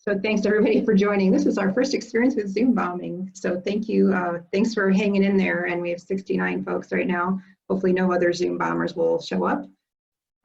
So thanks everybody for joining. This is our first experience with Zoom bombing. So thank you. Thanks for hanging in there. And we have 69 folks right now. Hopefully no other Zoom bombers will show up.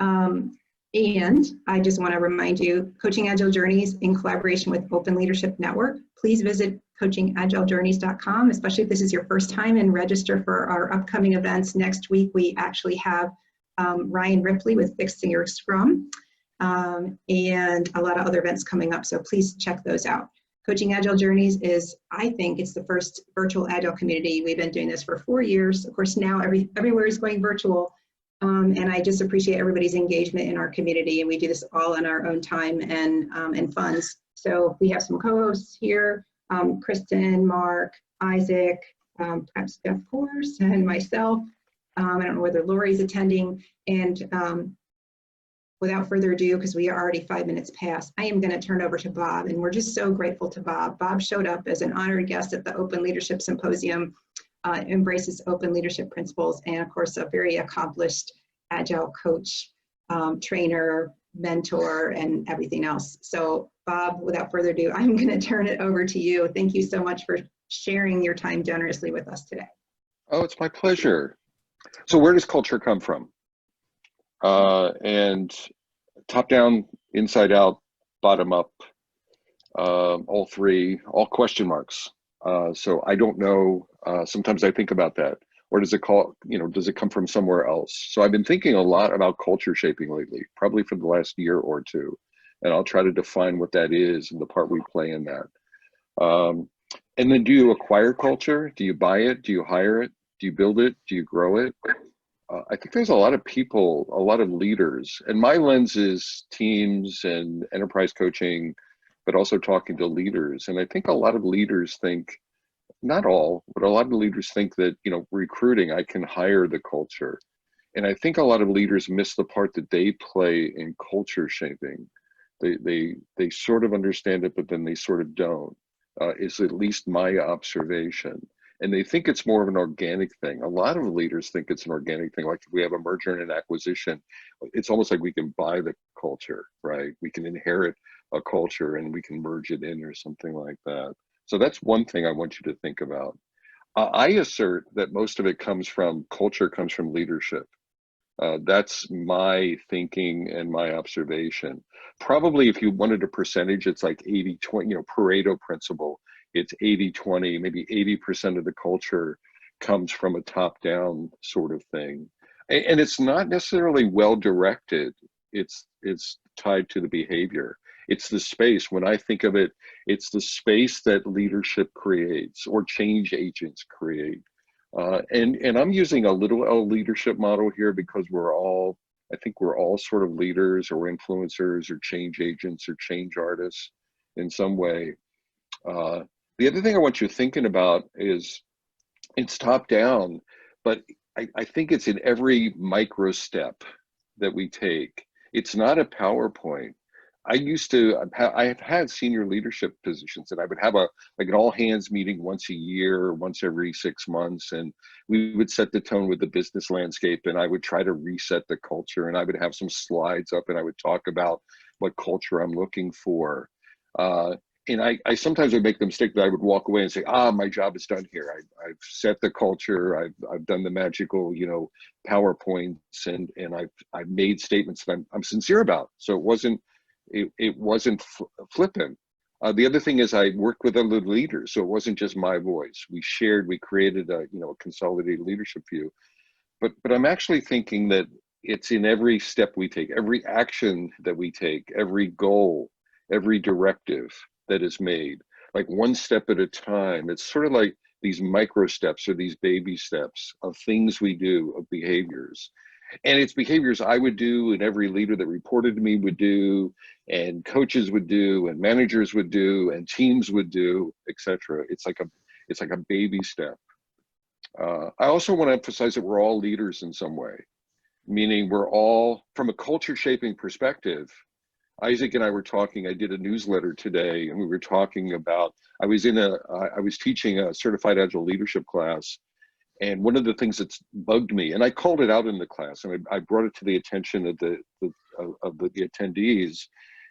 And I just want to remind you, Coaching Agile Journeys in collaboration with Open Leadership Network. Please visit coachingagilejourneys.com, especially if this is your first time, and register for our upcoming events. Next week, we actually have Ryan Ripley with Fixing Your Scrum. And a lot of other events coming up, so please check those out. Coaching Agile Journeys is, I think, it's the first virtual Agile community. We've been doing this for 4 years. Of course, now everywhere is going virtual, and I just appreciate everybody's engagement in our community, and we do this all on our own time and funds. So we have some co-hosts here, Kristen, Mark, Isaac, perhaps Jeff, of course, and myself. I don't know whether Lori's attending, and without further ado, because we are already 5 minutes past, I am going to turn over to Bob, and we're just so grateful to Bob. Bob showed up as an honored guest at the Open Leadership Symposium, embraces open leadership principles, and of course, a very accomplished Agile coach, trainer, mentor, and everything else. So Bob, without further ado, I'm going to turn it over to you. Thank you so much for sharing your time generously with us today. Oh, it's my pleasure. So where does culture come from? And top down, inside out, bottom up, all three, all question marks. So I don't know. Sometimes I think about that. Or does it does it come from somewhere else? So I've been thinking a lot about culture shaping lately, probably for the last year or two. And I'll try to define what that is and the part we play in that. And then do you acquire culture? Do you buy it? Do you hire it? Do you build it? Do you grow it? I think there's a lot of people, a lot of leaders, and my lens is teams and enterprise coaching, but also talking to leaders. And I think a lot of leaders think, not all, but a lot of leaders think that, recruiting, I can hire the culture. And I think a lot of leaders miss the part that they play in culture shaping. They sort of understand it, but then they sort of don't, is at least my observation. And they think it's more of an organic thing. A lot of leaders think it's an organic thing. Like if we have a merger and an acquisition, it's almost like we can buy the culture, right? We can inherit a culture and we can merge it in or something like that. So that's one thing I want you to think about. I assert that most of it culture comes from leadership. That's my thinking and my observation. Probably if you wanted a percentage, it's like 80-20, Pareto principle. It's 80-20, maybe 80% of the culture comes from a top-down sort of thing. And it's not necessarily well-directed. It's tied to the behavior. It's the space. When I think of it, it's the space that leadership creates or change agents create. And I'm using a little L leadership model here because I think we're all sort of leaders or influencers or change agents or change artists in some way. The other thing I want you thinking about is it's top down, but I think it's in every micro step that we take. It's not a PowerPoint. I've had senior leadership positions, and I would have an all hands meeting once a year, once every 6 months. And we would set the tone with the business landscape, and I would try to reset the culture, and I would have some slides up and I would talk about what culture I'm looking for. And I sometimes would make the mistake that I would walk away and say, my job is done here. I've set the culture. I've done the magical, PowerPoints, and I've made statements that I'm sincere about. So it wasn't flippant. The other thing is I worked with other leaders, so it wasn't just my voice. We created a consolidated leadership view. But I'm actually thinking that it's in every step we take, every action that we take, every goal, every directive that is made, like one step at a time. It's sort of like these micro steps or these baby steps of things we do, of behaviors. And it's behaviors I would do, and every leader that reported to me would do, and coaches would do, and managers would do, and teams would do, etc. It's like a baby step. I also want to emphasize that we're all leaders in some way, meaning we're all, from a culture shaping perspective. Isaac and I were talking, I did a newsletter today, and we were talking about, I was teaching a certified Agile leadership class. And one of the things that's bugged me, and I called it out in the class, and I brought it to the attention of the attendees,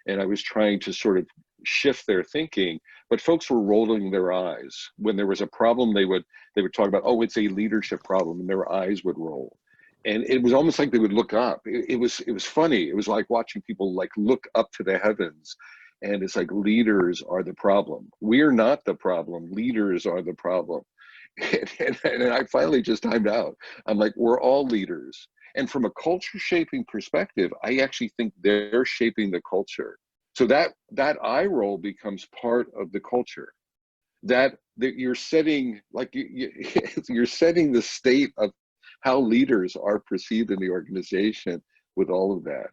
and I was trying to sort of shift their thinking, but folks were rolling their eyes. When there was a problem, they would talk about, oh, it's a leadership problem, and their eyes would roll. And it was almost like they would look up. It was funny. It was like watching people like look up to the heavens. And it's like, leaders are the problem. We're not the problem. Leaders are the problem. And I finally just timed out. I'm like, we're all leaders. And from a culture shaping perspective, I actually think they're shaping the culture. So that eye roll becomes part of the culture. That you're setting, like you're setting the state of how leaders are perceived in the organization with all of that.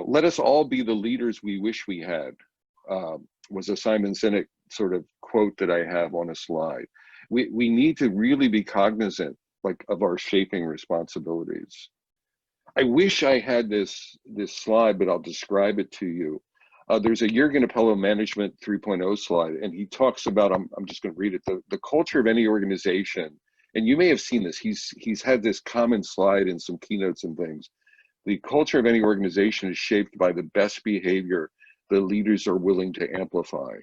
Let us all be the leaders we wish we had, was a Simon Sinek sort of quote that I have on a slide. We need to really be cognizant of our shaping responsibilities. I wish I had this slide, but I'll describe it to you. There's a Jürgen Apello Management 3.0 slide, and he talks about, I'm just going to read it, the culture of any organization. And you may have seen this. He's had this common slide in some keynotes and things. The culture of any organization is shaped by the best behavior the leaders are willing to amplify,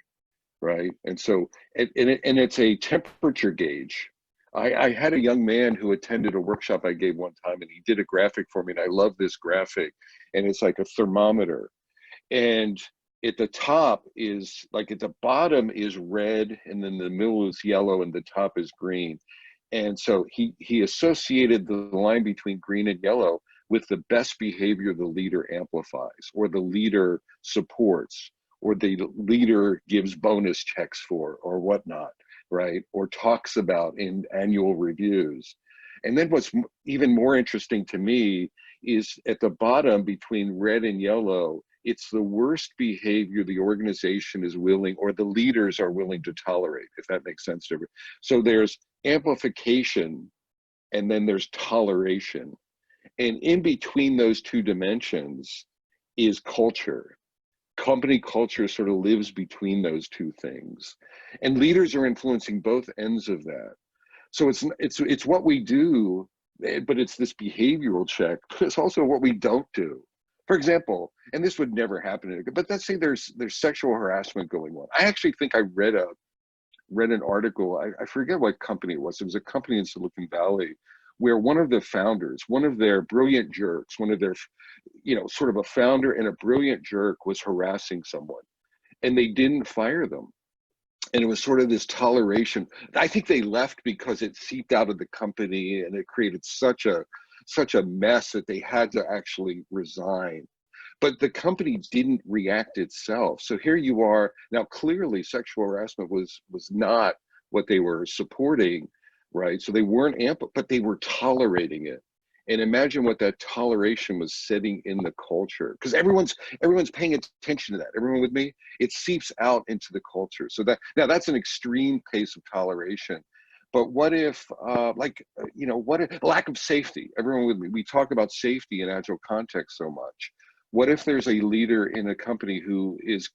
right? And so, and it's a temperature gauge. I had a young man who attended a workshop I gave one time, and he did a graphic for me, and I love this graphic. And it's like a thermometer. And at the top is, like at the bottom is red, and then the middle is yellow, and the top is green. And so he associated the line between green and yellow with the best behavior the leader amplifies, or the leader supports, or the leader gives bonus checks for, or whatnot, right? Or talks about in annual reviews. And then what's even more interesting to me is at the bottom between red and yellow, it's the worst behavior the organization is willing, or the leaders are willing to tolerate, if that makes sense to everyone. So there's amplification, and then there's toleration. And in between those two dimensions is culture. Company culture sort of lives between those two things. And leaders are influencing both ends of that. So it's what we do, but it's this behavioral check, but it's also what we don't do. For example, and this would never happen, but let's say there's sexual harassment going on. I actually think I read an article, I forget what company it was. It was a company in Silicon Valley where one of the founders, one of their brilliant jerks, one of their, sort of a founder and a brilliant jerk was harassing someone, and they didn't fire them. And it was sort of this toleration. I think they left because it seeped out of the company, and it created such a mess that they had to actually resign. But the company didn't react itself. So here you are now. Clearly, sexual harassment was not what they were supporting, right? So they weren't but they were tolerating it. And imagine what that toleration was setting in the culture, because everyone's paying attention to that. Everyone with me? It seeps out into the culture. So that's an extreme case of toleration. But what if, what if lack of safety? Everyone with me? We talk about safety in Agile context so much. What if there's a leader in a company who is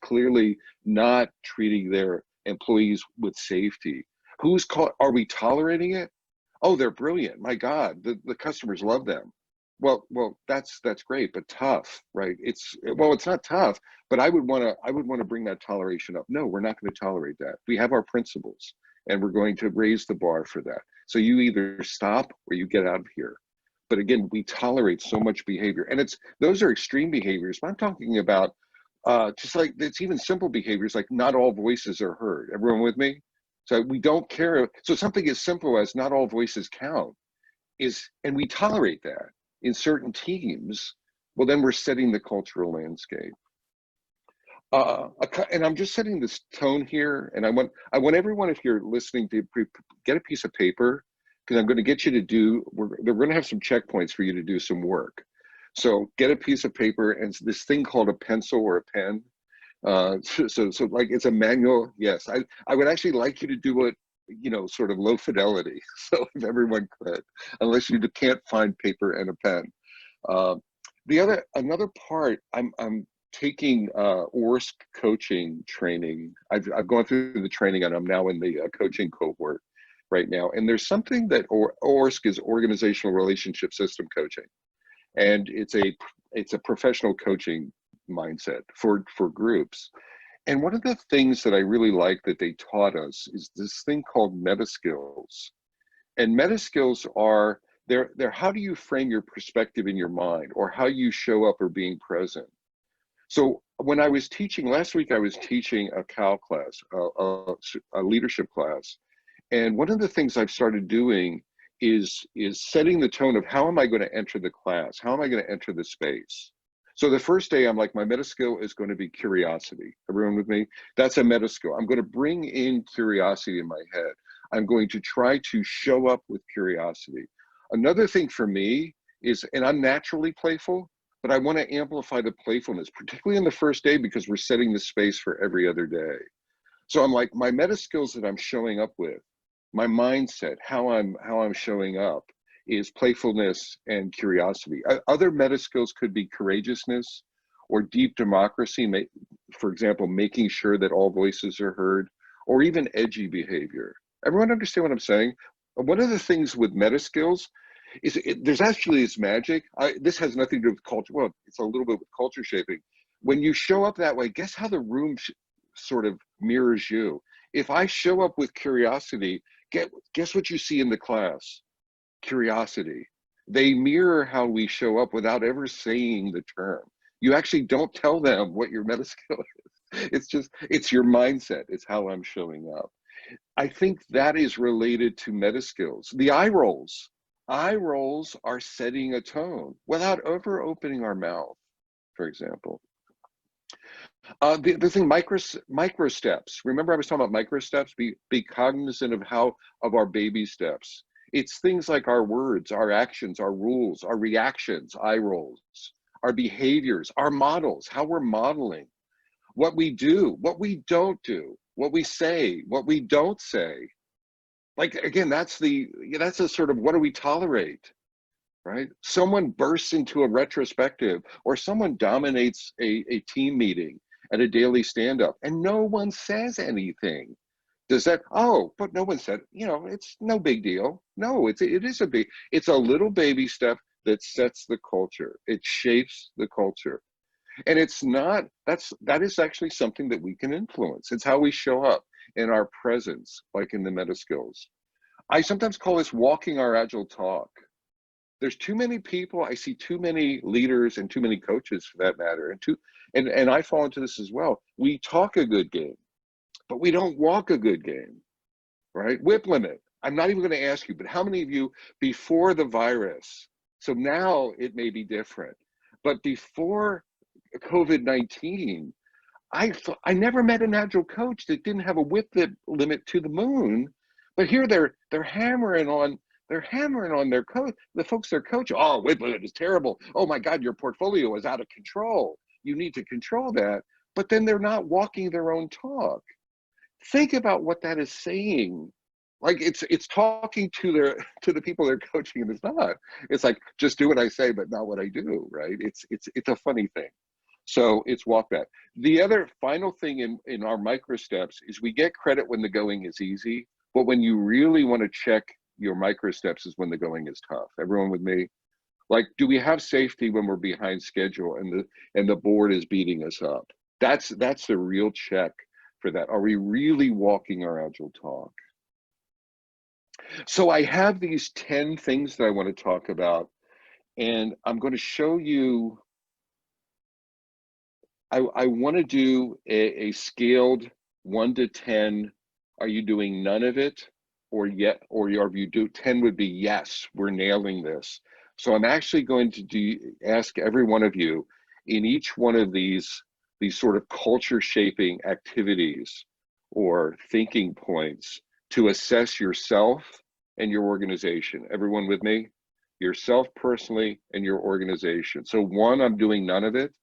clearly not treating their employees with safety? Are we tolerating it? Oh, they're brilliant. My God, the customers love them. Well, that's great, but tough, right? It's not tough, but I would want to bring that toleration up. No, we're not going to tolerate that. We have our principles, and we're going to raise the bar for that. So you either stop or you get out of here. But again, we tolerate so much behavior, and those are extreme behaviors. But I'm talking about just like it's even simple behaviors, like not all voices are heard. Everyone with me? So we don't care. So something as simple as not all voices count and we tolerate that in certain teams. Well, then we're setting the cultural landscape. And I'm just setting this tone here. And I want everyone, if you're listening, to get a piece of paper, because I'm going to get you to we're going to have some checkpoints for you to do some work. So get a piece of paper and this thing called a pencil or a pen. So like it's a manual. Yes, I would actually like you to do it, sort of low fidelity. So if everyone could, unless you can't find paper and a pen. Another part, I'm taking ORSC coaching training. I've gone through the training, and I'm now in the coaching cohort right now. And there's something that ORSC is organizational relationship system coaching, and it's a professional coaching mindset for groups. And one of the things that I really like that they taught us is this thing called meta skills. And meta skills are, they're how do you frame your perspective in your mind, or how you show up or being present. So when I was teaching, last week I was teaching a CAL class, a leadership class. And one of the things I've started doing is setting the tone of how am I going to enter the class? How am I going to enter the space? So the first day I'm like, my meta skill is going to be curiosity. Everyone with me? That's a meta skill. I'm going to bring in curiosity in my head. I'm going to try to show up with curiosity. Another thing for me is, and I'm naturally playful, but I want to amplify the playfulness, particularly in the first day, because we're setting the space for every other day. So I'm like, my meta skills that I'm showing up with, my mindset, how I'm showing up, is playfulness and curiosity. Other meta skills could be courageousness or deep democracy, for example, making sure that all voices are heard, or even edgy behavior. Everyone understand what I'm saying? One of the things with meta skills is there's actually this magic. This has nothing to do with culture. Well, it's a little bit with culture shaping. When you show up that way, guess how the room sort of mirrors you. If I show up with curiosity, guess what you see in the class? Curiosity. They mirror how we show up without ever saying the term. You actually don't tell them what your meta skill is. It's your mindset. It's how I'm showing up. I think that is related to meta skills. The eye rolls. Eye rolls are setting a tone without ever opening our mouth, for example. The thing, micro steps. Remember I was talking about micro steps? Be cognizant of our baby steps. It's things like our words, our actions, our rules, our reactions, eye rolls, our behaviors, our models, how we're modeling, what we do, what we don't do, what we say, what we don't say. Like, again, that's a sort of, what do we tolerate, right? Someone bursts into a retrospective, or someone dominates a team meeting at a daily stand-up and no one says anything. Does that, oh, but no one said, it's no big deal. No, it is it's a little baby step that sets the culture. It shapes the culture. And it's not, that is actually something that we can influence. It's how we show up in our presence, like in the meta skills. I sometimes call this walking our agile talk. There's too many people, I see too many leaders and too many coaches for that matter, and I fall into this as well. We talk a good game, but we don't walk a good game, right? Whip limit. I'm not even going to ask you, but how many of you before the virus, so now it may be different, but before COVID-19, I never met an agile coach that didn't have a whip limit to the moon, but here they're hammering on their coach, the folks they're coaching. Oh, whip limit is terrible. Oh my God, your portfolio is out of control. You need to control that. But then they're not walking their own talk. Think about what that is saying. Like it's talking to the people they're coaching, and it's not. It's like, just do what I say, but not what I do, right? It's a funny thing. So it's walk that. The other final thing in our micro steps is we get credit when the going is easy, but when you really want to check your micro steps is when the going is tough. Everyone with me? Like, do we have safety when we're behind schedule and the board is beating us up? That's the real check for that. Are we really walking our agile talk? So I have these 10 things that I want to talk about, and I'm going to show you. I want to do a scaled 1 to 10. Are you doing none of it? Or if you do, 10 would be yes, we're nailing this. So I'm actually going to ask every one of you in each one of these sort of culture shaping activities or thinking points to assess yourself and your organization. Everyone with me? Yourself personally and your organization. So 1, I'm doing none of it.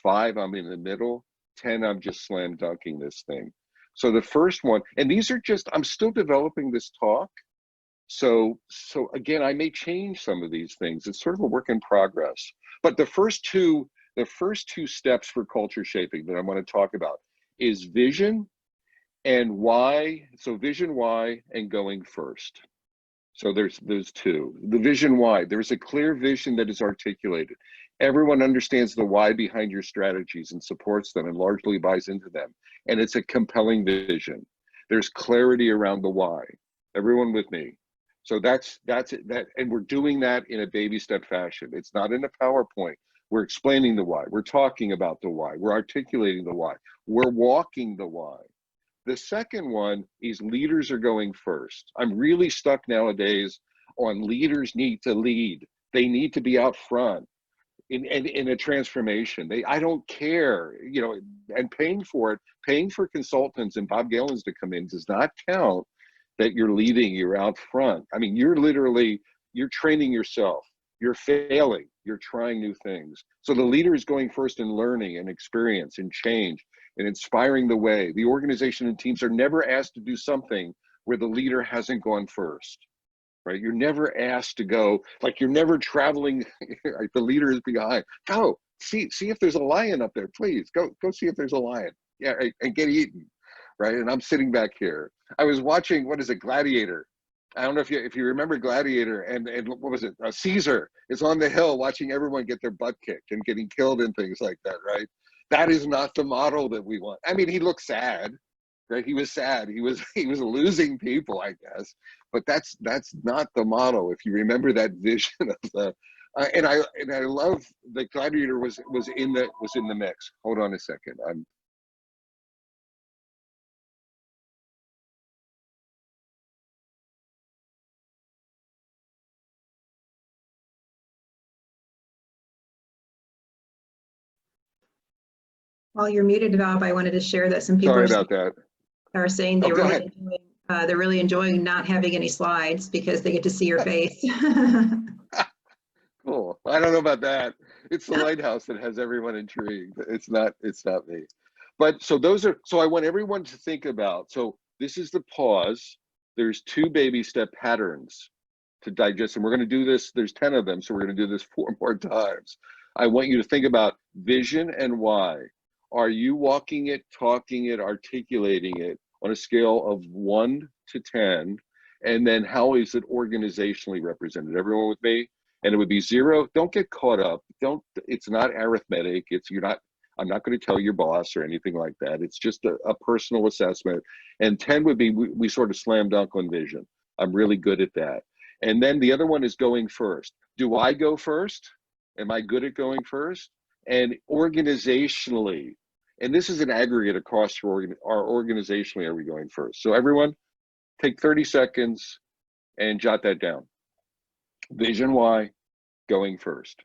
5, I'm in the middle. 10, I'm just slam dunking this thing. So the first one, and these are just, I'm still developing this talk. So again, I may change some of these things. It's sort of a work in progress. But the first two steps for culture shaping that I want to talk about is vision and why. So vision, why, and going first. So there's 2. The vision why. There's a clear vision that is articulated. Everyone understands the why behind your strategies and supports them and largely buys into them. And it's a compelling vision. There's clarity around the why. Everyone with me? So that's it. And we're doing that in a baby step fashion. It's not in a PowerPoint. We're explaining the why. We're talking about the why. We're articulating the why. We're walking the why. The second one is leaders are going first. I'm really stuck nowadays on leaders need to lead. They need to be out front in a transformation. I don't care, you know, and paying for it, paying for consultants and Bob Galen's to come in does not count that you're leading, you're out front. I mean, you're training yourself, you're failing, you're trying new things. So the leader is going first in learning and experience and change and inspiring the way. The organization and teams are never asked to do something where the leader hasn't gone first. Right? You're never asked to go, like you're never traveling, right? The leader is behind. Go, see if there's a lion up there, please. Go see if there's a lion. Yeah, right, and get eaten, right? And I'm sitting back here. I was watching, what is it, Gladiator. I don't know if you remember Gladiator, and what was it? Caesar is on the hill watching everyone get their butt kicked and getting killed and things like that, right? That is not the model that we want. I mean, he looked sad, right? He was sad. He was losing people, I guess. But that's not the model. If you remember that vision of the, and I love the Gladiator was in the mix. Hold on a second. While you're muted, Bob, I wanted to share that some people Sorry about that. are saying Oh, go ahead. they're really enjoying not having any slides because they get to see your face. Cool. I don't know about that. It's the lighthouse that has everyone intrigued. It's not me. But so I want everyone to think about, so this is the pause. There's 2 baby step patterns to digest, and we're going to do this. There's 10 of them, so we're going to do this 4 more times. I want you to think about vision and why. Are you walking it, talking it, articulating it on a scale of 1 to 10? And then how is it organizationally represented? Everyone with me? And it would be 0. Don't get caught up. It's not arithmetic. I'm not going to tell your boss or anything like that. It's just a personal assessment. And 10 would be, we sort of slam dunk on vision. I'm really good at that. And then the other one is going first. Do I go first? Am I good at going first? And organizationally, and this is an aggregate across our organizationally, are we going first? So everyone, take 30 seconds and jot that down. Vision, why, going first.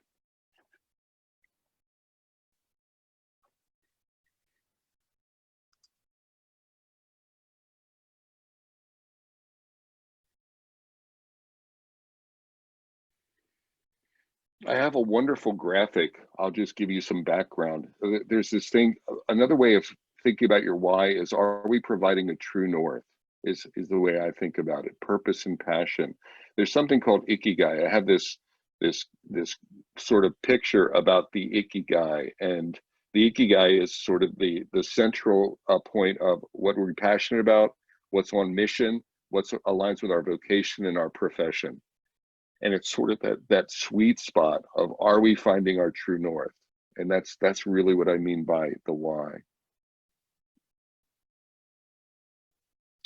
I have a wonderful graphic. I'll just give you some background. There's this thing, another way of thinking about your why is, are we providing a true north? Is the way I think about it. Purpose and passion. There's something called ikigai. I have this sort of picture about the ikigai, and the ikigai is sort of the central point of what we're passionate about, what's on mission, what aligns with our vocation and our profession. And it's sort of that sweet spot of, are we finding our true north? And that's really what I mean by the why.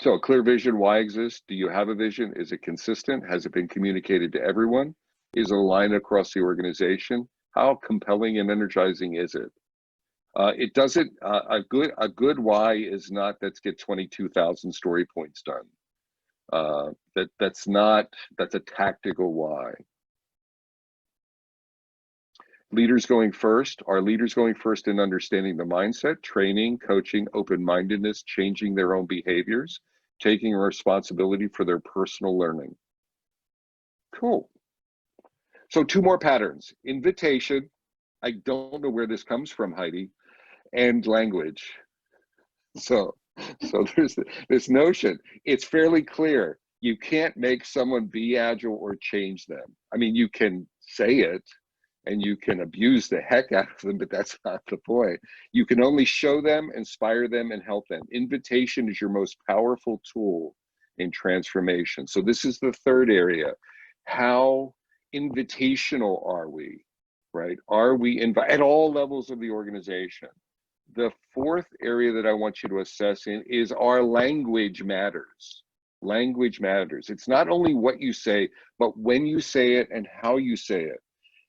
So a clear vision, why exists? Do you have a vision? Is it consistent? Has it been communicated to everyone? Is it aligned across the organization? How compelling and energizing is it? It doesn't, a good why is not, let's get 22,000 story points done. That's a tactical why. Leaders going first. Are leaders going first in understanding the mindset, training, coaching, open-mindedness, changing their own behaviors, taking responsibility for their personal learning? Cool. So 2 more patterns. Invitation. I don't know where this comes from, Heidi, and language. So there's this notion. It's fairly clear. You can't make someone be agile or change them. I mean, you can say it and you can abuse the heck out of them, but that's not the point. You can only show them, inspire them, and help them. Invitation is your most powerful tool in transformation. So this is the 3rd area. How invitational are we? right? Are we at all levels of the organization? The fourth area that I want you to assess in is our language matters. Language matters. It's not only what you say, but when you say it and how you say it.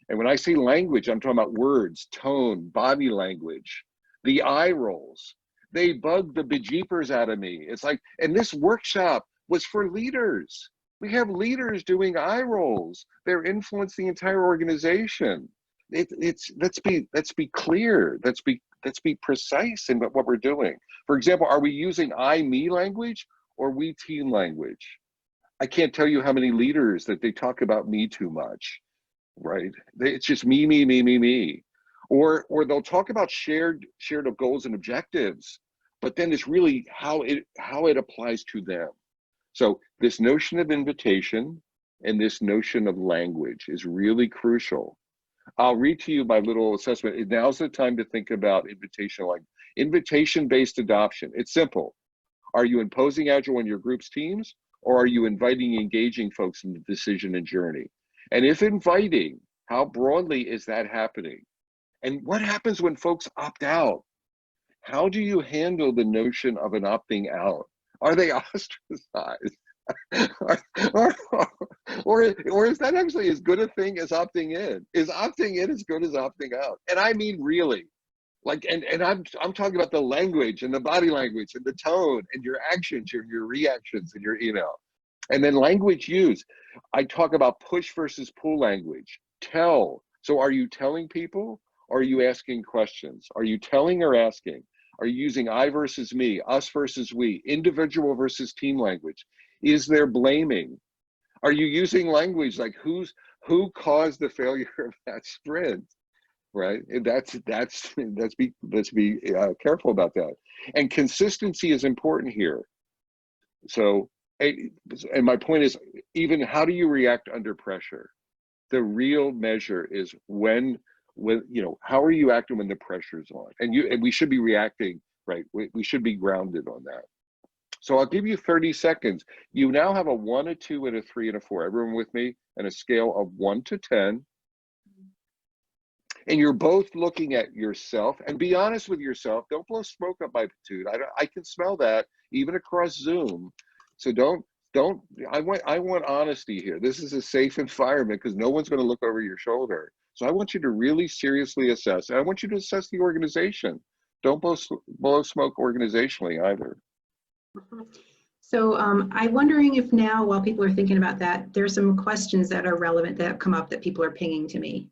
And when I say language, I'm talking about words, tone, body language, the eye rolls. They bug the bejeepers out of me. It's like, and this workshop was for leaders. We have leaders doing eye rolls. They're influencing the entire organization. Let's be clear. Let's be precise in what we're doing. For example, are we using I, me language or we team language? I can't tell you how many leaders that they talk about me too much, right? It's just me, me, me, me, me. Or they'll talk about shared goals and objectives, but then it's really how it applies to them. So this notion of invitation and this notion of language is really crucial. I'll read to you my little assessment. Now's the time to think about invitation, like invitation-based adoption. It's simple. Are you imposing Agile on your group's teams, or are you inviting, engaging folks in the decision and journey? And if inviting, how broadly is that happening? And what happens when folks opt out? How do you handle the notion of an opting out? Are they ostracized? or is that actually as good a thing as opting in? Is opting in as good as opting out? And I mean really, like, and I'm talking about the language and the body language and the tone and your actions, your reactions and your email. And then language use. I talk about push versus pull language. Tell. So are you telling people? Or are you asking questions? Are you telling or asking? Are you using I versus me, us versus we, individual versus team language? Is there blaming? Are you using language like who caused the failure of that sprint? Right? And let's be careful about that. And consistency is important here. So, and my point is, even how do you react under pressure? The real measure is when how are you acting when the pressure's on? And we should be reacting, right? We should be grounded on that. So I'll give you 30 seconds. You now have a 1, a 2, and a 3, and a 4. Everyone with me? And a scale of 1 to 10. And you're both looking at yourself, and be honest with yourself. Don't blow smoke up my platoon. I can smell that even across Zoom. So don't. I want honesty here. This is a safe environment because no one's going to look over your shoulder. So I want you to really seriously assess. And I want you to assess the organization. Don't blow smoke organizationally either. So I'm wondering if now, while people are thinking about that, there's some questions that are relevant that have come up that people are pinging to me.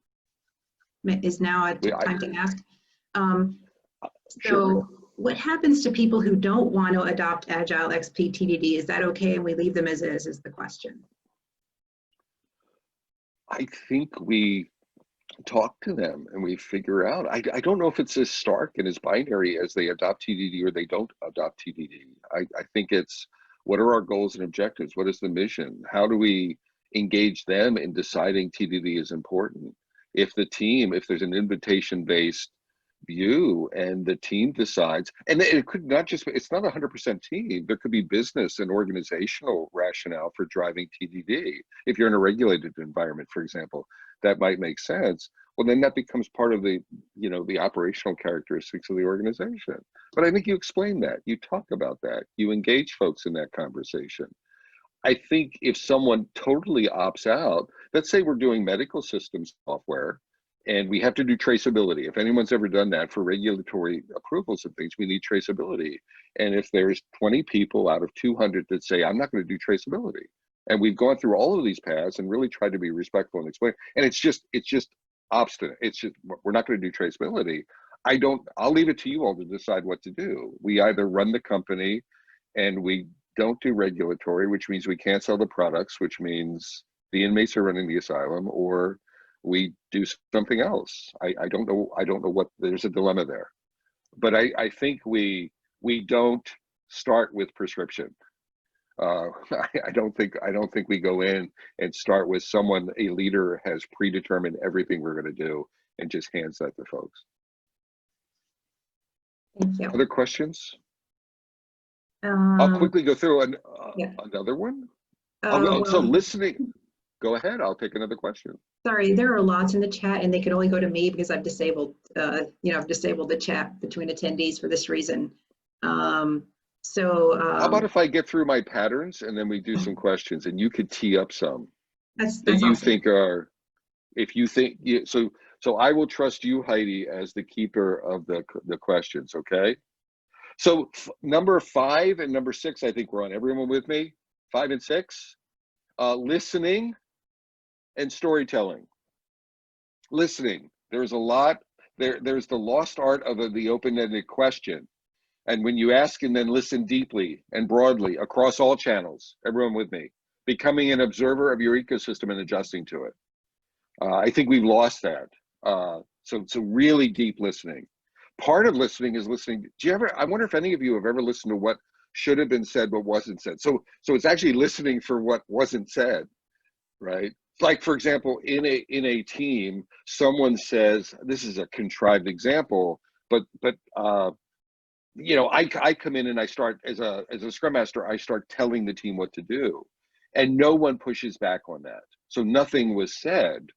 Is now a time to ask. Sure. What happens to people who don't want to adopt Agile XP TDD? Is that okay and we leave them as is the question? I think we talk to them and we figure out. I don't know if it's as stark and as binary as they adopt TDD or they don't adopt TDD. I think it's, what are our goals and objectives? What is the mission? How do we engage them in deciding TDD is important? If there's an invitation-based view and the team decides, and it could not just, it's not 100% team, there could be business and organizational rationale for driving TDD. If you're in a regulated environment, for example, that might make sense. Well, then that becomes part of the operational characteristics of the organization. But I think you explain that, you talk about that, you engage folks in that conversation. I think if someone totally opts out, let's say we're doing medical systems software and we have to do traceability. If anyone's ever done that for regulatory approvals of things, we need traceability. And if there's 20 people out of 200 that say, I'm not going to do traceability, and we've gone through all of these paths and really tried to be respectful and explain, and it's just obstinate. It's just, we're not going to do traceability. I'll leave it to you all to decide what to do. We either run the company and we don't do regulatory, which means we can't sell the products, which means the inmates are running the asylum, or we do something else. I don't know what, there's a dilemma there. But I think we don't start with prescription. I don't think we go in and start with someone, a leader has predetermined everything we're going to do and just hands that to folks. Thank you. Other questions? I'll quickly go through another one. So listening, go ahead, I'll take another question. Sorry, there are lots in the chat and they can only go to me because I've disabled, I've disabled the chat between attendees for this reason. Um, so How about if I get through my patterns and then we do some questions and you could tee up some that that's you awesome. think are, if you think, so I will trust you, Heidi, as the keeper of the questions, okay? So number 5 and number 6, I think we're on. Everyone with me? 5 and 6? Listening and storytelling. Listening. There's a lot, there's the lost art of the open-ended question. And when you ask and then listen deeply and broadly across all channels, everyone with me, becoming an observer of your ecosystem and adjusting to it. I think we've lost that. So really deep listening. Part of listening is listening. Do you ever, I wonder if any of you have ever listened to what should have been said but wasn't said. So it's actually listening for what wasn't said, right? Like, for example, in a team, someone says, this is a contrived example, but I come in and I start as a scrum master, I start telling the team what to do, and no one pushes back on that. So nothing was said.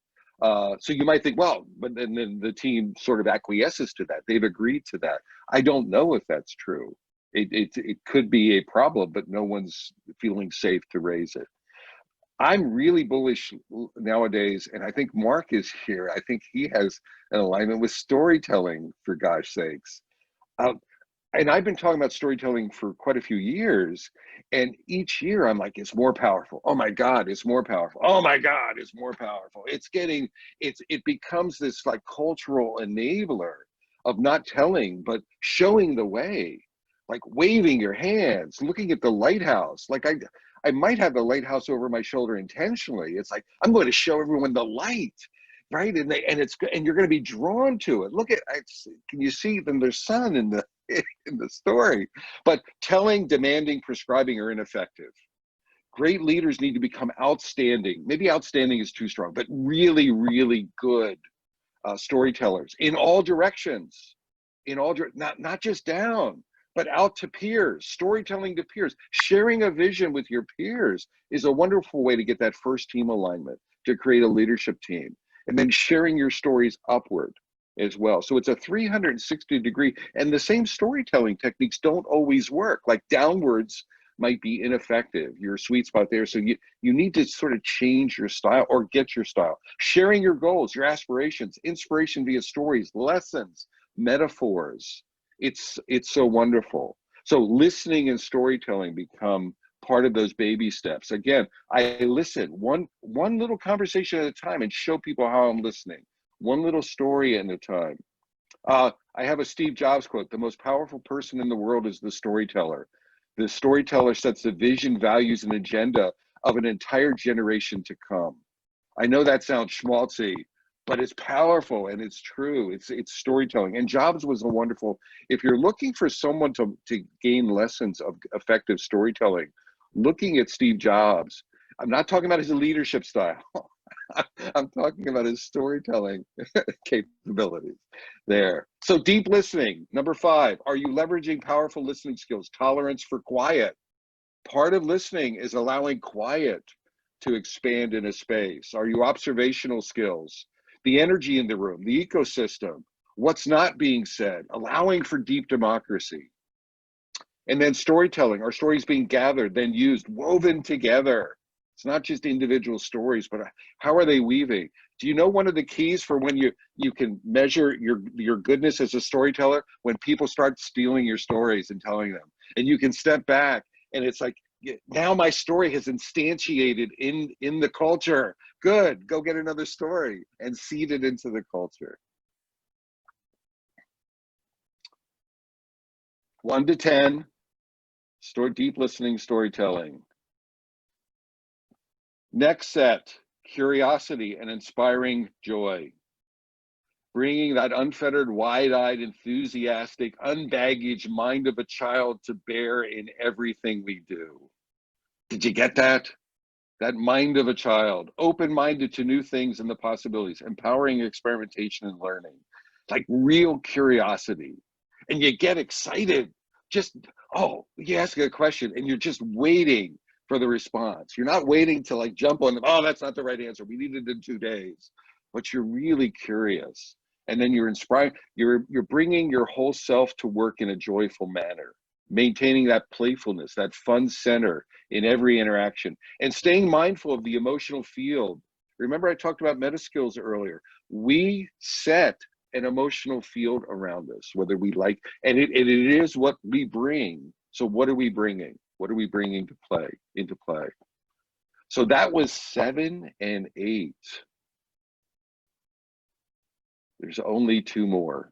So you might think, well, but then the team sort of acquiesces to that. They've agreed to that. I don't know if that's true. It could be a problem, but no one's feeling safe to raise it. I'm really bullish nowadays, and I think Mark is here. I think he has an alignment with storytelling, for gosh sakes. Uh, and I've been talking about storytelling for quite a few years, and each year I'm like, it's more powerful. Oh my God, it's more powerful. Oh my God, it's more powerful. It becomes this like cultural enabler of not telling, but showing the way, like waving your hands, looking at the lighthouse. Like I might have the lighthouse over my shoulder intentionally. It's like, I'm going to show everyone the light. Right, and you're going to be drawn to it. Look at, can you see? Then there's sun in the in the story. But telling, demanding, prescribing are ineffective. Great leaders need to become outstanding. Maybe outstanding is too strong, but really, really good storytellers in all directions, not just down, but out to peers. Storytelling to peers, sharing a vision with your peers is a wonderful way to get that first team alignment, to create a leadership team, and then sharing your stories upward as well. So it's a 360-degree, and the same storytelling techniques don't always work. Like downwards might be ineffective, your sweet spot there. So you need to sort of change your style or get your style. Sharing your goals, your aspirations, inspiration via stories, lessons, metaphors. It's so wonderful. So listening and storytelling become part of those baby steps. Again, I listen one little conversation at a time and show people how I'm listening. One little story at a time. I have a Steve Jobs quote: the most powerful person in the world is the storyteller. The storyteller sets the vision, values, and agenda of an entire generation to come. I know that sounds schmaltzy, but it's powerful and it's true. It's storytelling. And Jobs was a wonderful, if you're looking for someone to gain lessons of effective storytelling, looking at Steve Jobs, I'm not talking about his leadership style. I'm talking about his storytelling capabilities there. So deep listening, number 5, are you leveraging powerful listening skills? Tolerance for quiet. Part of listening is allowing quiet to expand in a space. Are you observational skills? The energy in the room, the ecosystem, what's not being said, allowing for deep democracy. And then storytelling, are stories being gathered, then used, woven together? It's not just individual stories, but how are they weaving? Do you know one of the keys for when you can measure your goodness as a storyteller? When people start stealing your stories and telling them, and you can step back and it's like, now my story has instantiated in the culture. Good, go get another story and seed it into the culture. 1 to 10, deep listening, storytelling. Next set, curiosity and inspiring joy. Bringing that unfettered, wide-eyed, enthusiastic, unbaggaged mind of a child to bear in everything we do. Did you get that? That mind of a child, open-minded to new things and the possibilities, empowering experimentation and learning, like real curiosity. And you get excited. You ask a question and you're just waiting for the response. You're not waiting to like jump on them. Oh, that's not the right answer. We need it in 2 days. But you're really curious. And then you're inspired. You're bringing your whole self to work in a joyful manner, maintaining that playfulness, that fun center in every interaction, and staying mindful of the emotional field. Remember, I talked about meta skills earlier. We set an emotional field around us, whether we like, and it is what we bring. So what are we bringing? What are we bringing to play, into play? So that was 7 and 8. There's only 2 more.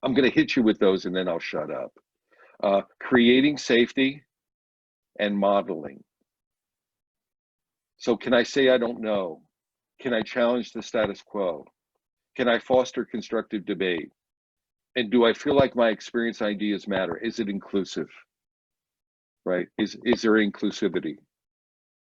I'm going to hit you with those and then I'll shut up. Creating safety and modeling. So can I say I don't know? Can I challenge the status quo? Can I foster constructive debate? And do I feel like my experience ideas matter? Is it inclusive? Right? Is there inclusivity?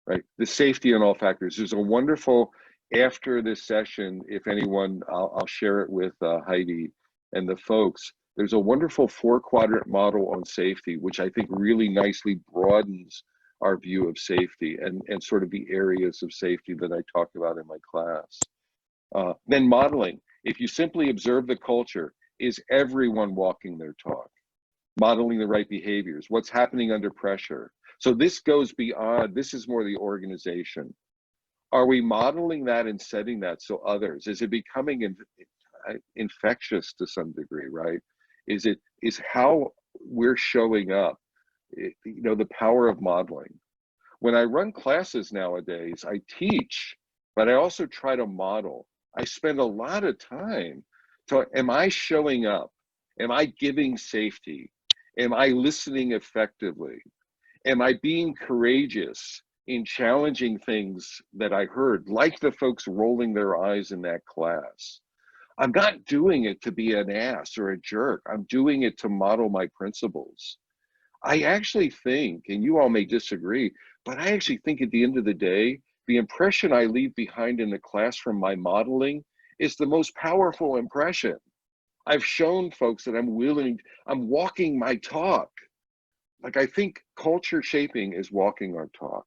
Right? The safety in all factors. There's a wonderful, after this session, if anyone, I'll share it with Heidi and the folks. There's a wonderful 4-quadrant model on safety, which I think really nicely broadens our view of safety and sort of the areas of safety that I talked about in my class. Then modeling. If you simply observe the culture, is everyone walking their talk? Modeling the right behaviors, what's happening under pressure. So this goes beyond, this is more the organization. Are we modeling that and setting that so others, is it becoming infectious to some degree, right? Is how we're showing up, the power of modeling. When I run classes nowadays, I teach, but I also try to model. I spend a lot of time. So am I showing up? Am I giving safety? Am I listening effectively? Am I being courageous in challenging things that I heard, like the folks rolling their eyes in that class? I'm not doing it to be an ass or a jerk. I'm doing it to model my principles. I actually think, and you all may disagree, but I actually think at the end of the day, the impression I leave behind in the class from my modeling is the most powerful impression. I've shown folks that I'm walking my talk. Like, I think culture shaping is walking our talk.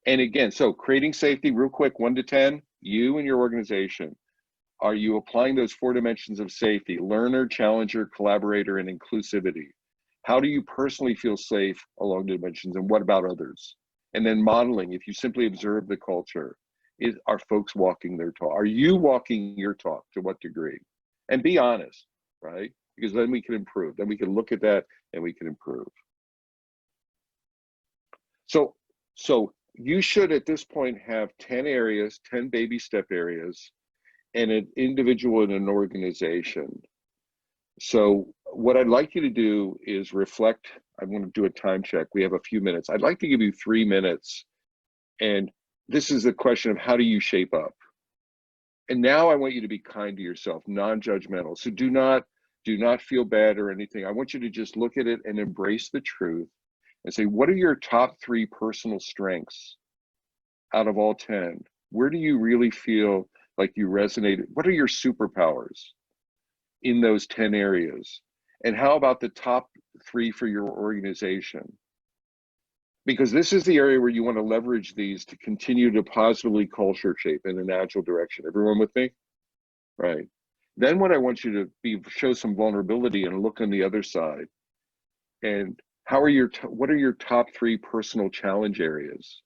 And again, so creating safety, real quick, 1 to 10, you and your organization. Are you applying those 4 dimensions of safety? Learner, challenger, collaborator, and inclusivity. How do you personally feel safe along the dimensions, and what about others? And then modeling, if you simply observe the culture, are folks walking their talk? Are you walking your talk? To what degree? And be honest, right? Because then we can improve. Then we can look at that and we can improve. So you should at this point have 10 areas, 10 baby step areas, and an individual in an organization. So what I'd like you to do is reflect. I want to do a time check. We have a few minutes. I'd like to give you 3 minutes. And this is the question of how do you shape up? And now I want you to be kind to yourself, non-judgmental. So do not feel bad or anything. I want you to just look at it and embrace the truth and say, what are your top 3 personal strengths out of all 10? Where do you really feel like you resonated? What are your superpowers in those 10 areas? And how about the top 3 for your organization? Because this is the area where you want to leverage these to continue to positively culture shape in an agile direction. Everyone with me? Right. Then what I want you to show some vulnerability and look on the other side. And what are your top 3 personal challenge areas?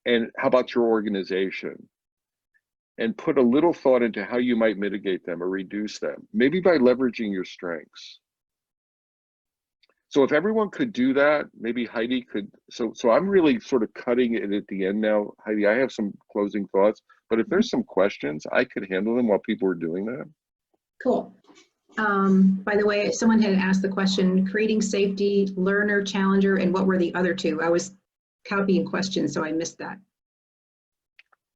And how about your organization? And put a little thought into how you might mitigate them or reduce them, maybe by leveraging your strengths. So if everyone could do that, maybe Heidi could, so I'm really sort of cutting it at the end now. Heidi, I have some closing thoughts, but if there's some questions, I could handle them while people are doing that. Cool. By the way, someone had asked the question, creating safety, learner, challenger, and what were the other 2? I was copying questions, so I missed that.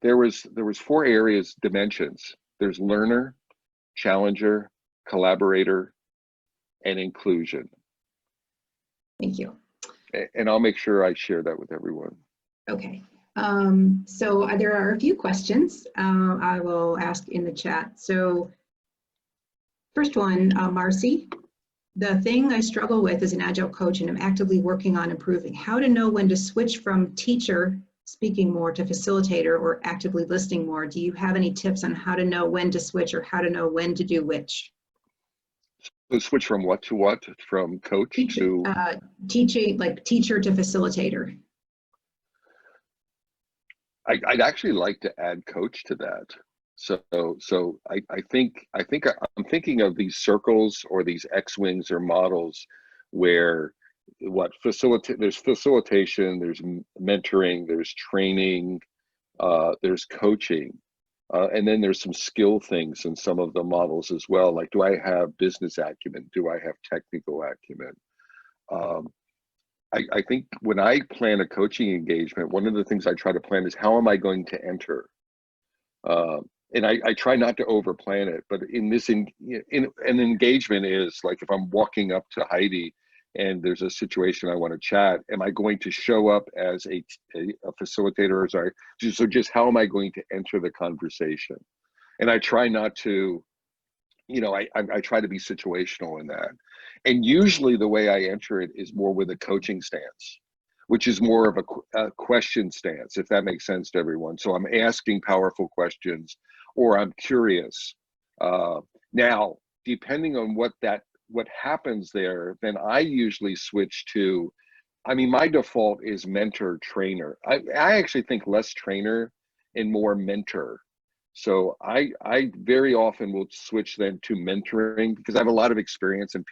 There was 4 areas, dimensions. There's learner, challenger, collaborator, and inclusion. Thank you. And I'll make sure I share that with everyone. Okay. So there are a few questions I will ask in the chat. So first one, Marcy, The thing I struggle with as an Agile coach, and I'm actively working on improving, how to know when to switch from teacher speaking more to facilitator or actively listening more. Do you have any tips on how to know when to switch or how to know when to do which? So switch from what to what? From coach to? Teaching, like teacher to facilitator. I'd actually like to add coach to that. So I think I'm thinking of these circles or these X-wings or models where there's facilitation, there's mentoring, there's training, there's coaching, and then there's some skill things in some of the models as well. Like, do I have business acumen? Do I have technical acumen? Um, I think when I plan a coaching engagement, one of the things I try to plan is how am I going to enter? And I try not to over plan it, but in an engagement is like if I'm walking up to Heidi and there's a situation I want to chat, am I going to show up as a facilitator? Or sorry, so just how am I going to enter the conversation? And I try not to, I try to be situational in that. And usually the way I enter it is more with a coaching stance, which is more of a question stance, if that makes sense to everyone. So I'm asking powerful questions, or I'm curious. Now, depending on what happens there, then I usually switch to, my default is mentor trainer. I actually think less trainer and more mentor. So I very often will switch then to mentoring because I have a lot of experience and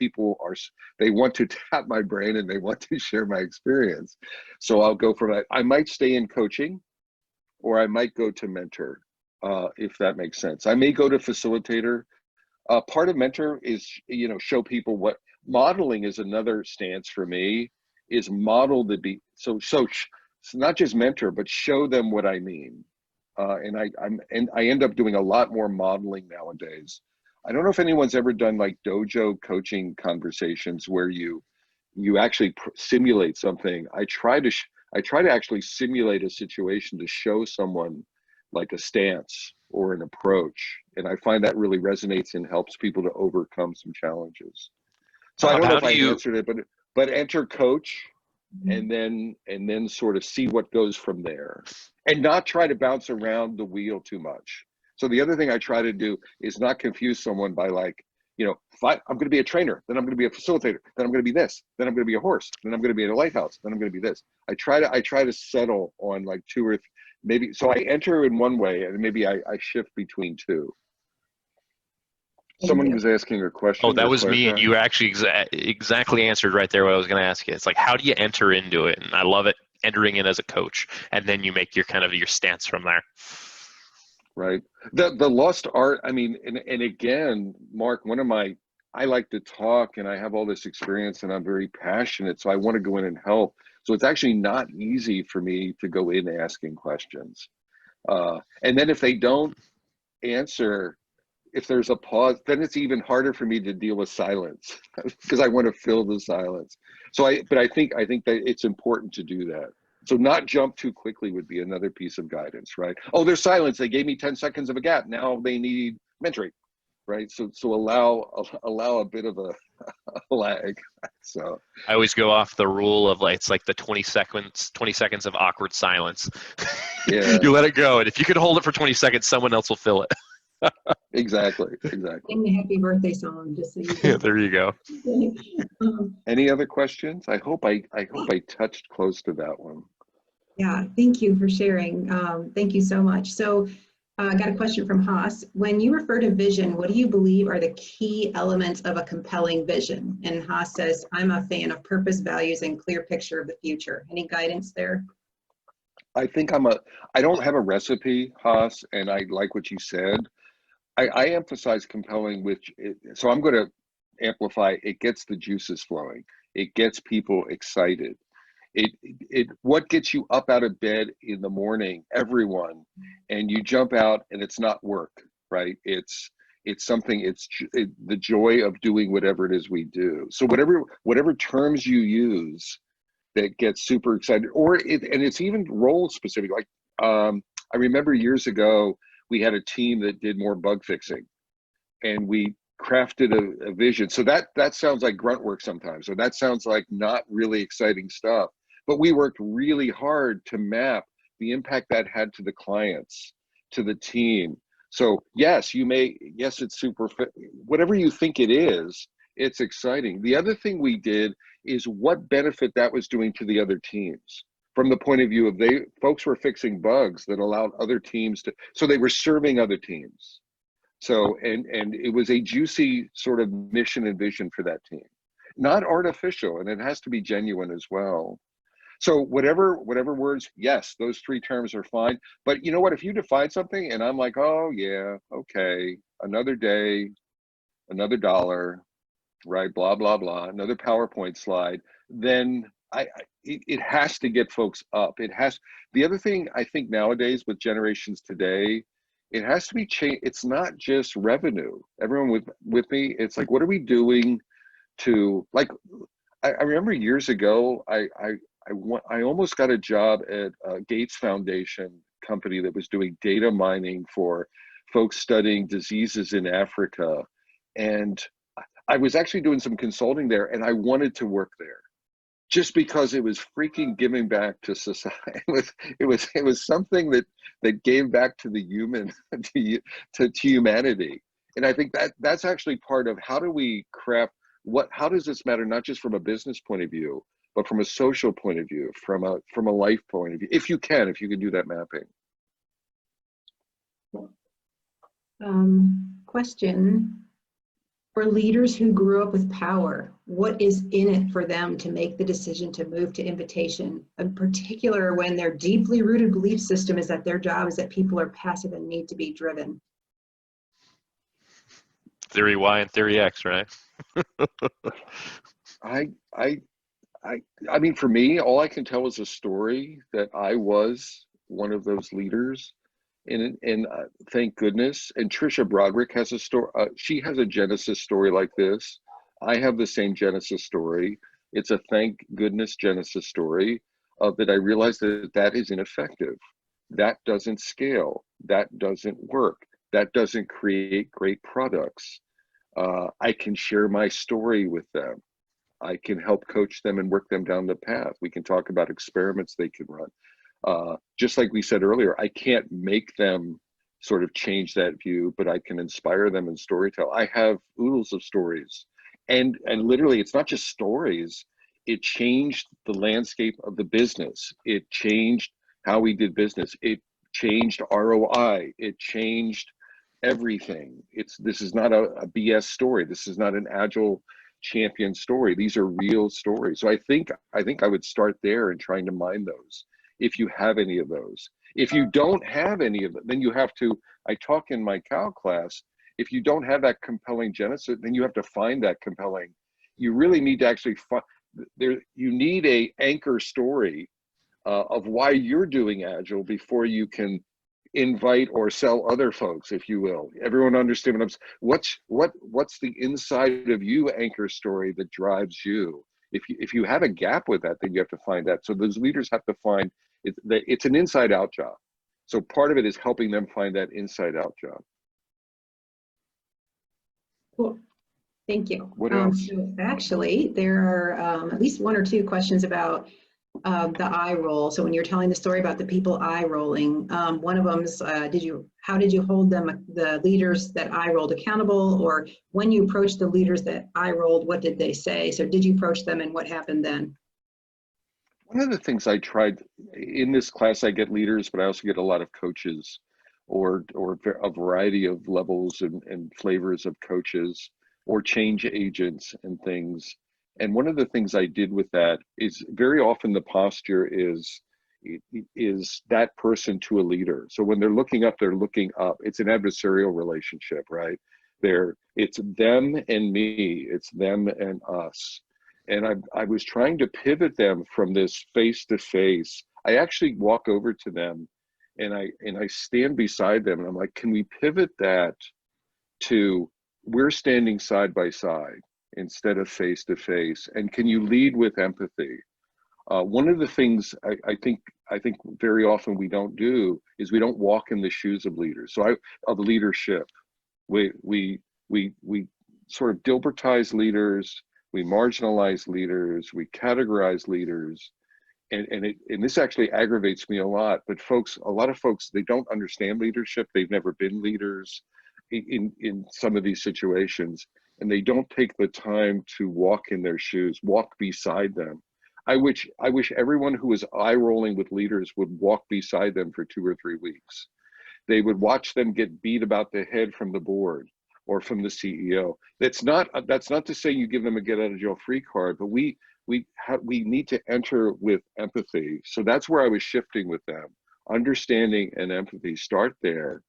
they want to tap my brain and they want to share my experience. So I'll go from that. I might stay in coaching or I might go to mentor, if that makes sense. I may go to facilitator. Part of mentor is, show people what modeling is. Another stance for me is model so it's not just mentor, but show them what I mean. And I end up doing a lot more modeling nowadays. I don't know if anyone's ever done like dojo coaching conversations where you actually simulate something. I try to actually simulate a situation to show someone like a stance or an approach, and I find that really resonates and helps people to overcome some challenges. So I don't know if I answered it, but enter coach. And then sort of see what goes from there and not try to bounce around the wheel too much. So the other thing I try to do is not confuse someone by like, I'm going to be a trainer, then I'm going to be a facilitator, then I'm going to be this, then I'm going to be a horse, then I'm going to be in a lighthouse, then I'm going to be this. I try to settle on like two or maybe, so I enter in one way and maybe I shift between two. Someone was asking a question. Oh, that was me, and you actually exactly answered right there what I was going to ask you. It's like, how do you enter into it? And I love it, entering in as a coach, and then you make your stance from there. Right. The lost art. And again, Mark, I like to talk, and I have all this experience, and I'm very passionate, so I want to go in and help. So it's actually not easy for me to go in asking questions, and then if they don't answer. If there's a pause, then it's even harder for me to deal with silence because I want to fill the silence. But I think that it's important to do that. So not jump too quickly would be another piece of guidance, right? Oh, there's silence. They gave me 10 seconds of a gap. Now they need mentoring, right? So allow a bit of a lag. So I always go off the rule of it's like the 20 seconds of awkward silence. Yeah. You let it go, and if you can hold it for 20 seconds, someone else will fill it. Exactly. Sing the happy birthday song, just so you can. Yeah, there you go. Any other questions? I hope I touched close to that one. Yeah, thank you for sharing. Thank you so much. So I got a question from Haas. When you refer to vision, what do you believe are the key elements of a compelling vision? And Haas says, I'm a fan of purpose, values, and clear picture of the future. Any guidance there? I think I don't have a recipe, Haas, and I like what you said. I emphasize compelling, so I'm going to amplify. It gets the juices flowing. It gets people excited. What gets you up out of bed in the morning, everyone, and you jump out and it's not work, right? It's something. The joy of doing whatever it is we do. So whatever terms you use that gets super excited, and it's even role specific. Like I remember years ago, we had a team that did more bug fixing, and we crafted a vision. So that sounds like grunt work sometimes, or that sounds like not really exciting stuff. But we worked really hard to map the impact that had to the clients, to the team. So yes, yes, it's super, whatever you think it is, it's exciting. The other thing we did is what benefit that was doing to the other teams, from the point of view of folks were fixing bugs that allowed other teams to, so they were serving other teams. So, and it was a juicy sort of mission and vision for that team, not artificial, and it has to be genuine as well. So whatever words, yes, those three terms are fine. But you know what, if you define something and I'm like, oh yeah, okay, another day, another dollar, right, blah, blah, blah, another PowerPoint slide, then it has to get folks up. It has, the other thing I think nowadays with generations today, it has to be changed. It's not just revenue. Everyone with me, it's like, what are we doing to, like, I remember years ago, I almost got a job at a Gates Foundation company that was doing data mining for folks studying diseases in Africa. And I was actually doing some consulting there, and I wanted to work there just because it was freaking giving back to society. It was something that gave back to the human, to humanity. And I think that's actually part of how do we craft how does this matter, not just from a business point of view, but from a social point of view, from a life point of view, if you can do that mapping. Question. For leaders who grew up with power, what is in it for them to make the decision to move to invitation, in particular when their deeply rooted belief system is that their job is that people are passive and need to be driven? Theory Y and theory X, right? I mean, for me, all I can tell is a story that I was one of those leaders. And thank goodness. And Trisha Broderick has a story. She has a Genesis story like this. I have the same Genesis story. It's a thank goodness Genesis story that I realized that is ineffective. That doesn't scale. That doesn't work. That doesn't create great products. I can share my story with them. I can help coach them and work them down the path. We can talk about experiments they can run. Just like we said earlier, I can't make them sort of change that view, but I can inspire them in storytelling. I have oodles of stories, and literally, it's not just stories. It changed the landscape of the business. It changed how we did business. It changed ROI. It changed everything. This is not a BS story. This is not an Agile champion story. These are real stories. So I think I would start there and trying to mine those. If you have any of those. If you don't have any of them, then you have to, I talk in my CAL class, if you don't have that compelling Genesis, then you have to find that compelling. You really need to actually find, you need a anchor story of why you're doing Agile before you can invite or sell other folks, if you will. Everyone understand what I'm saying? What's the inside of you anchor story that drives you? If you have a gap with that, then you have to find that. So those leaders have to find it's an inside out job. So part of it is helping them find that inside out job. Cool. Thank you. What else? So actually, there are at least one or two questions about the eye roll. So when you're telling the story about the people eye rolling, one of them is, how did you hold the leaders that eye rolled accountable? Or when you approached the leaders that eye rolled, what did they say? So did you approach them and what happened then? One of the things I tried in this class, I get leaders, but I also get a lot of coaches or a variety of levels and flavors of coaches or change agents and things. And one of the things I did with that is very often the posture is that person to a leader. So when they're looking up, they're looking up. It's an adversarial relationship, right? It's them and me, it's them and us. And I was trying to pivot them from this face-to-face. I actually walk over to them and I stand beside them and I'm like, can we pivot that to we're standing side by side instead of face-to-face? And can you lead with empathy? One of the things I think very often we don't do is we don't walk in the shoes of leaders. Of leadership. We sort of Dilbertize leaders, we marginalize leaders, we categorize leaders, and this actually aggravates me a lot. But a lot of folks, they don't understand leadership. They've never been leaders in some of these situations, and they don't take the time to walk in their shoes, walk beside them. I wish everyone who is eye rolling with leaders would walk beside them for 2 or 3 weeks. They would watch them get beat about the head from the board or from the CEO. That's not to say you give them a get out of jail free card, but we need to enter with empathy. So that's where I was shifting with them. Understanding and empathy, start there.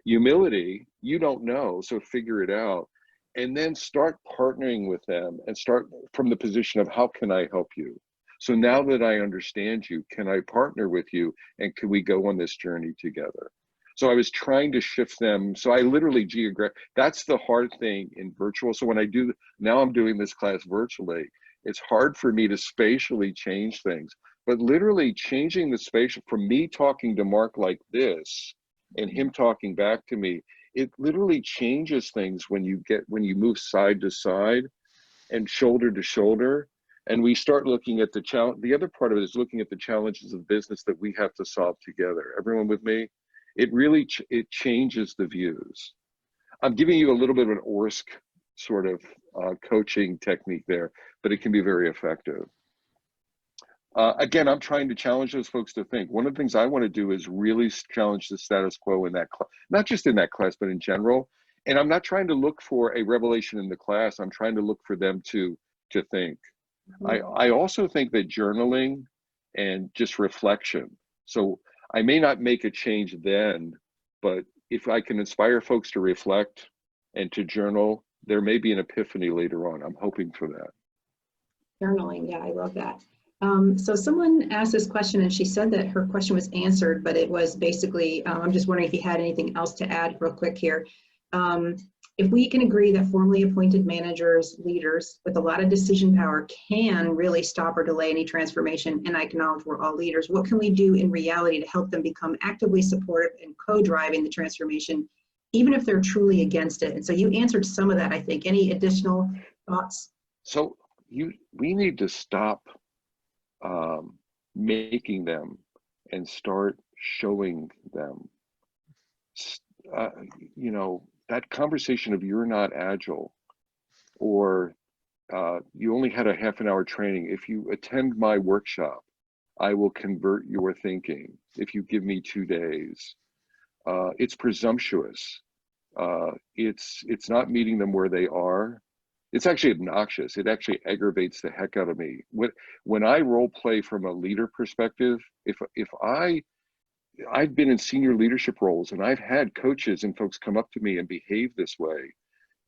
Humility, you don't know, so figure it out. And then start partnering with them and start from the position of how can I help you? So now that I understand you, can I partner with you, and can we go on this journey together? So I was trying to shift them. So I literally that's the hard thing in virtual. So when now I'm doing this class virtually, it's hard for me to spatially change things, but literally changing the spatial from me talking to Mark like this and him talking back to me, it literally changes things when you move side to side and shoulder to shoulder. And we start looking at the challenge. The other part of it is looking at the challenges of business that we have to solve together. Everyone with me? It really it changes the views. I'm giving you a little bit of an ORSC sort of coaching technique there, but it can be very effective. Again, I'm trying to challenge those folks to think. One of the things I want to do is really challenge the status quo in that class, not just in that class, but in general. And I'm not trying to look for a revelation in the class. I'm trying to look for them to think. I also think that journaling and just reflection. So I may not make a change then, but if I can inspire folks to reflect and to journal, there may be an epiphany later on. I'm hoping for that. Journaling, yeah, I love that. So someone asked this question and she said that her question was answered, but it was basically, I'm just wondering if you had anything else to add real quick here. If we can agree that formally appointed managers, leaders with a lot of decision power can really stop or delay any transformation, and I acknowledge we're all leaders, what can we do in reality to help them become actively supportive and co-driving the transformation, even if they're truly against it? And so you answered some of that, I think. Any additional thoughts? So we need to stop making them and start showing them. That conversation of you're not agile, or you only had a half an hour training. If you attend my workshop, I will convert your thinking. If you give me 2 days, it's presumptuous. It's not meeting them where they are. It's actually obnoxious. It actually aggravates the heck out of me. When I role play from a leader perspective, if I've been in senior leadership roles and I've had coaches and folks come up to me and behave this way,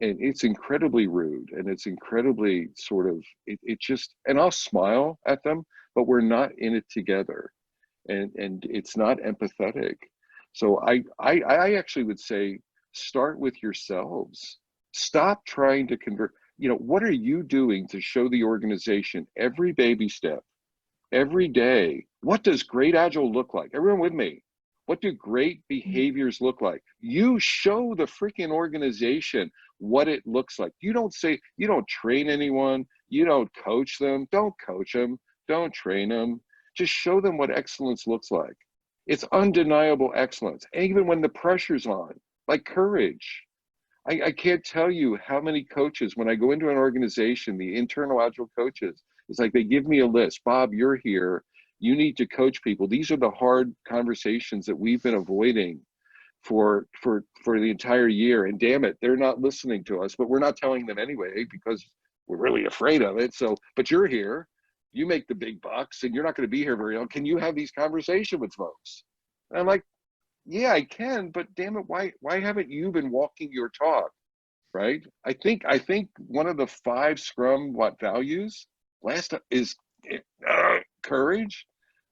and it's incredibly rude and it's incredibly sort of, it just, and I'll smile at them, but we're not in it together, and it's not empathetic. So I actually would say, start with yourselves. Stop trying to convert. What are you doing to show the organization every baby step, every day? What does great Agile look like? Everyone with me? What do great behaviors look like? You show the freaking organization what it looks like. You don't train anyone. You don't coach them. Don't coach them. Don't train them. Just show them what excellence looks like. It's undeniable excellence. And even when the pressure's on, like courage. I can't tell you how many coaches, when I go into an organization, the internal Agile coaches, it's like they give me a list. Bob, you're here. You need to coach people. These are the hard conversations that we've been avoiding for the entire year. And damn it, they're not listening to us, but we're not telling them anyway because we're really afraid of it. So, but you're here. You make the big bucks and you're not going to be here very long. Can you have these conversations with folks? And I'm like, yeah, I can, but damn it, why haven't you been walking your talk, right? I think one of the 5 Scrum values is courage,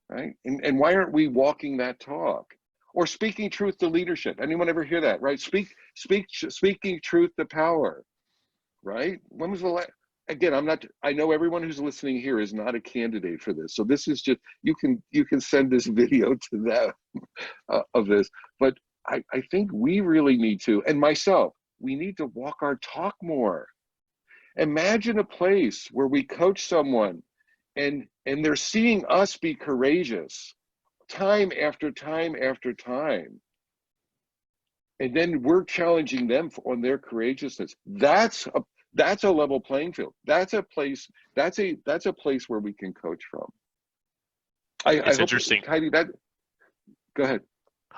right? And why aren't we walking that talk? Or speaking truth to leadership. Anyone ever hear that, right? Speaking truth to power, right? When was the last? Again, I know everyone who's listening here is not a candidate for this. So this is just, you can send this video to them of this. But I think we really need to, and myself, we need to walk our talk more. Imagine a place where we coach someone and they're seeing us be courageous time after time after time. And then we're challenging them on their courageousness. That's a level playing field. That's a place where we can coach from. It's I hope, interesting. Heidi, go ahead.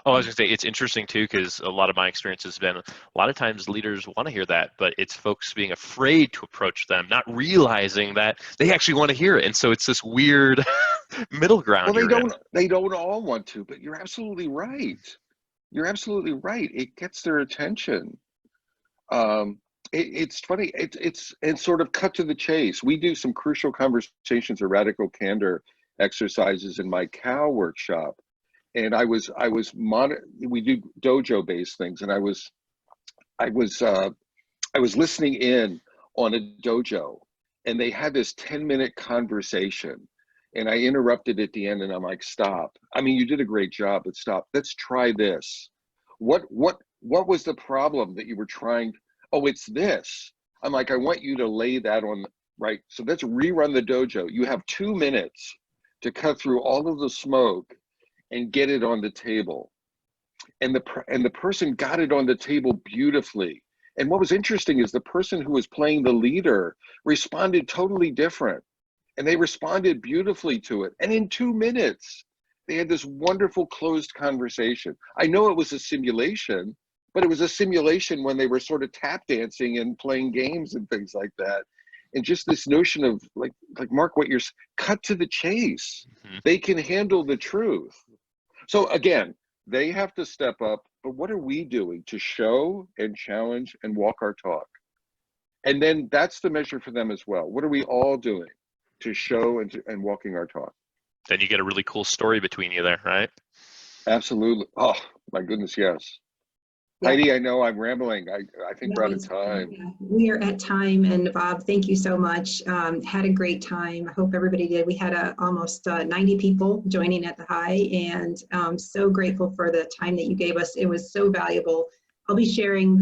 Oh, I was gonna say it's interesting too, because a lot of my experience has been a lot of times leaders want to hear that, but it's folks being afraid to approach them, not realizing that they actually want to hear it, and so it's this weird middle ground Well, you're in. they don't all want to, but you're absolutely right. You're absolutely right. It gets their attention. It's funny. It's sort of cut to the chase. We do some crucial conversations or radical candor exercises in my CAJ workshop, and we do dojo based things, and I was listening in on a dojo, and they had this 10-minute conversation, and I interrupted at the end, and I'm like, stop. I mean, you did a great job, but stop. Let's try this. What was the problem that you were trying? Oh, it's this. I'm like, I want you to lay that on, right? So let's rerun the dojo. You have 2 minutes to cut through all of the smoke and get it on the table. And the person got it on the table beautifully. And what was interesting is the person who was playing the leader responded totally different. And they responded beautifully to it. And in 2 minutes, they had this wonderful closed conversation. I know it was a simulation, but it was a simulation when they were sort of tap dancing and playing games and things like that. And just this notion of like Mark, what you're cut to the chase. Mm-hmm. They can handle the truth. So again, they have to step up, but what are we doing to show and challenge and walk our talk? And then that's the measure for them as well. What are we all doing to show and walking our talk? Then you get a really cool story between you there, right? Absolutely. Oh my goodness, yes. Yeah. Heidi, I know I'm rambling. I think we're out of time. Yeah, we are at time, and Bob, thank you so much. Had a great time. I hope everybody did. We had almost 90 people joining at the high, and so grateful for the time that you gave us. It was so valuable. I'll be sharing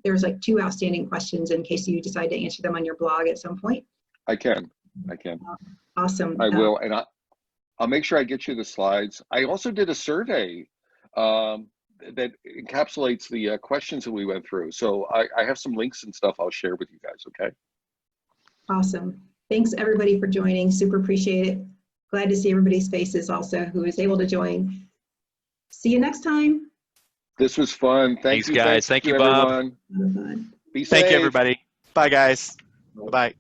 there's like 2 outstanding questions in case you decide to answer them on your blog at some point. I can. Awesome. I will, and I'll make sure I get you the slides. I also did a survey that encapsulates the questions that we went through. So I have some links and stuff I'll share with you guys, okay? Awesome. Thanks everybody for joining. Super appreciate it. Glad to see everybody's faces also who is able to join. See you next time. This was fun. Thanks, guys. Thank you, Bob. Everyone. Have fun. Be safe. Thank you, everybody. Bye, guys. Bye.